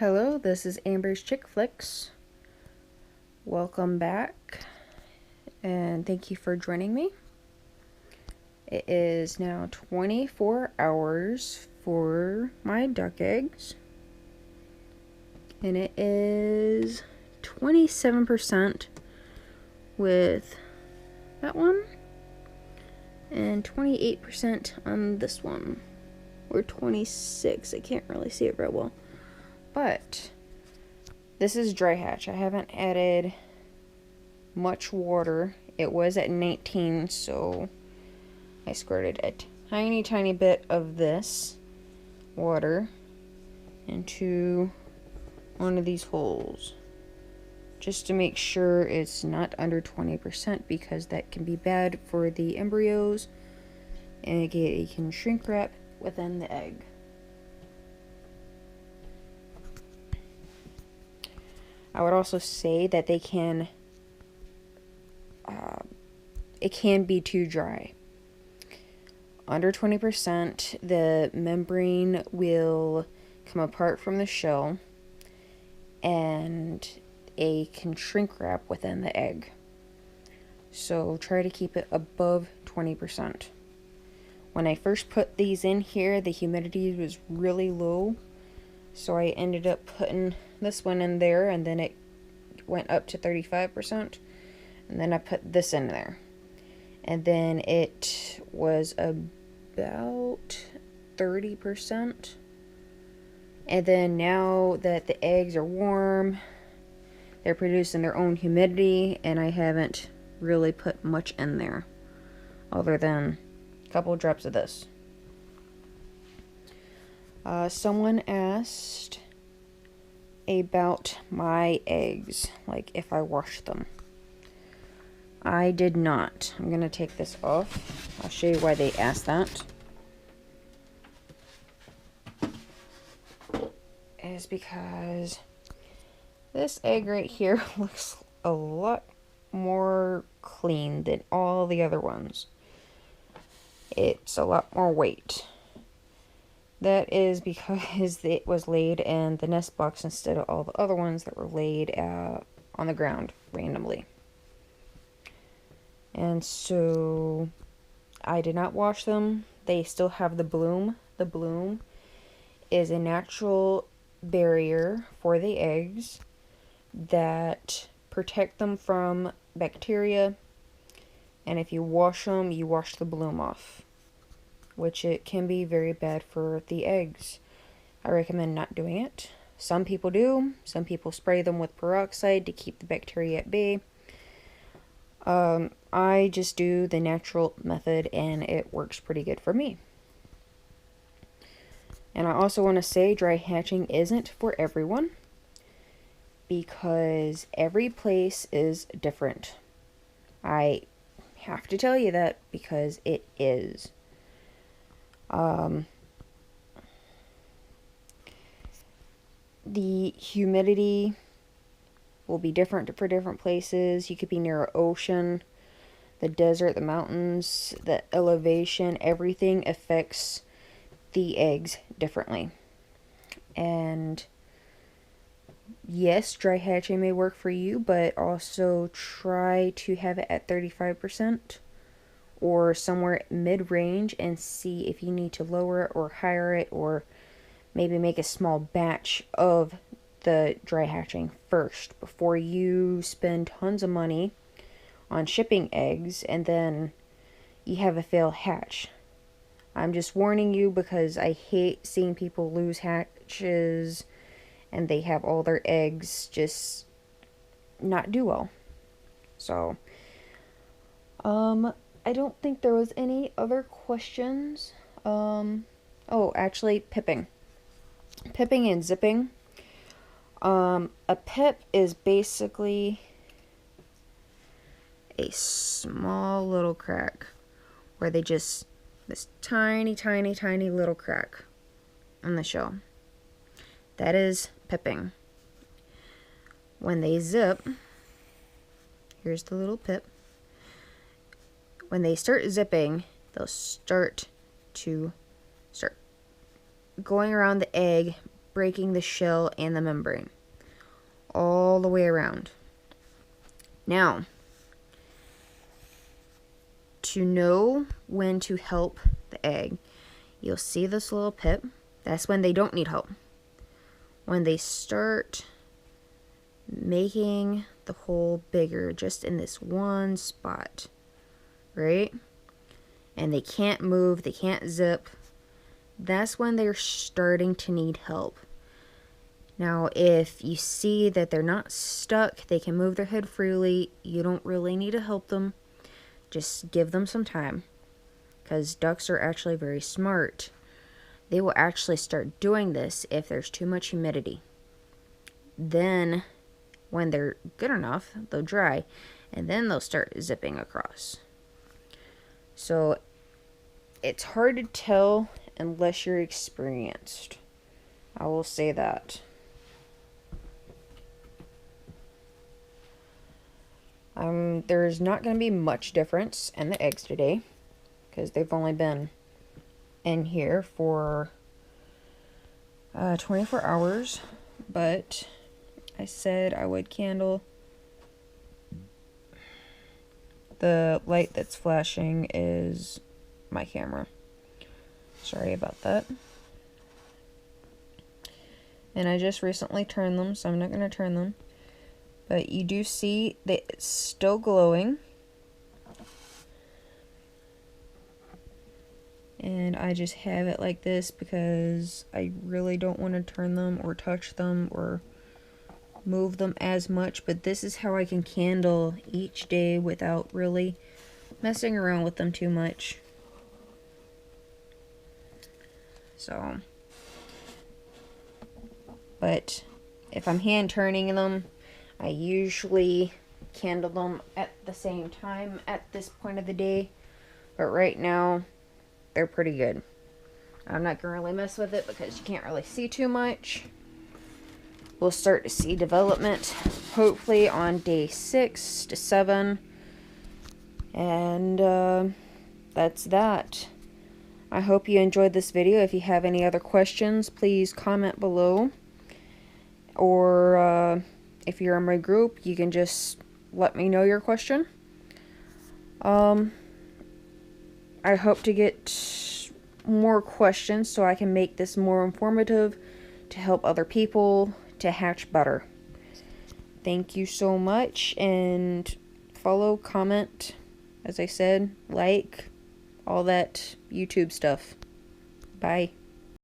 Hello, this is Amber's Chick Flicks. Welcome back, and thank you for joining me. It is now 24 hours for my duck eggs, and it is 27% with that one, and 28% on this one, or 26. I can't really see it real well. But this is dry hatch. I haven't added much water. It was at 19, so I squirted a tiny bit of this water into one of these holes, just to make sure it's not under 20%, because that can be bad for the embryos and it can shrink wrap within the egg. I would also say that they can, it can be too dry. Under 20%, the membrane will come apart from the shell and it can shrink wrap within the egg. So try to keep it above 20%. When I first put these in here, the humidity was really low, so I ended up putting this one in there, and then it went up to 35%, and then I put this in there, and then it was about 30%. And then now that the eggs are warm, they're producing their own humidity, and I haven't really put much in there other than a couple drops of this. Someone asked about my eggs, like if I washed them. I did not. I'm gonna take this off. I'll show you why they asked that. Is because this egg right here looks a lot more clean than all the other ones. It's a lot more weight. That is because it was laid in the nest box instead of all the other ones that were laid on the ground randomly. And so I did not wash them. They still have the bloom. The bloom is a natural barrier for the eggs that protect them from bacteria. And if you wash them, you wash the bloom off, which it can be very bad for the eggs. I recommend not doing it. Some people do. Some people spray them with peroxide to keep the bacteria at bay. I just do the natural method, and it works pretty good for me. And I also want to say dry hatching isn't for everyone, because every place is different. I have to tell you that because it is. The humidity will be different for different places. You could be near an ocean, the desert, the mountains, the elevation. Everything affects the eggs differently. And yes, dry hatching may work for you, but also try to have it at 35% or somewhere mid-range, and see if you need to lower it or higher it, or maybe make a small batch of the dry hatching first before you spend tons of money on shipping eggs and then you have a failed hatch. I'm just warning you because I hate seeing people lose hatches and they have all their eggs just not do well. So, I don't think there was any other questions. Oh, actually, pipping. Pipping and zipping. A pip is basically a small little crack where they just, this tiny little crack on the shell. That is pipping. When they zip, here's the little pip. When they start zipping, they'll start going around the egg breaking the shell and the membrane all the way around. Now, to know when to help the egg, you'll see this little pip. That's when they don't need help. When they start making the hole bigger just in this one spot, right? And they can't move, they can't zip. That's when they're starting to need help. Now, if you see that they're not stuck, they can move their head freely, you don't really need to help them. Just give them some time, because ducks are actually very smart. They will actually start doing this if there's too much humidity. Then, when they're good enough, they'll dry, and then they'll start zipping across. So, it's hard to tell unless you're experienced. I will say that. There's not going to be much difference in the eggs today, because they've only been in here for 24 hours, but I said I would candle. The light that's flashing is my camera. Sorry about that. And I just recently turned them, so I'm not going to turn them. But you do see that it's still glowing. And I just have it like this because I really don't want to turn them or touch them or move them as much. But this is how I can candle each day without really messing around with them too much. So, but if I'm hand turning them, I usually candle them at the same time at this point of the day. But right now, they're pretty good. I'm not going to really mess with it because you can't really see too much. We'll start to see development hopefully on day 6 to 7. And that's that. I hope you enjoyed this video. If you have any other questions, please comment below. Or if you're in my group, you can just let me know your question. I hope to get more questions so I can make this more informative to help other people to hatch better. Thank you so much, and follow, comment, as I said, like, all that YouTube stuff. Bye.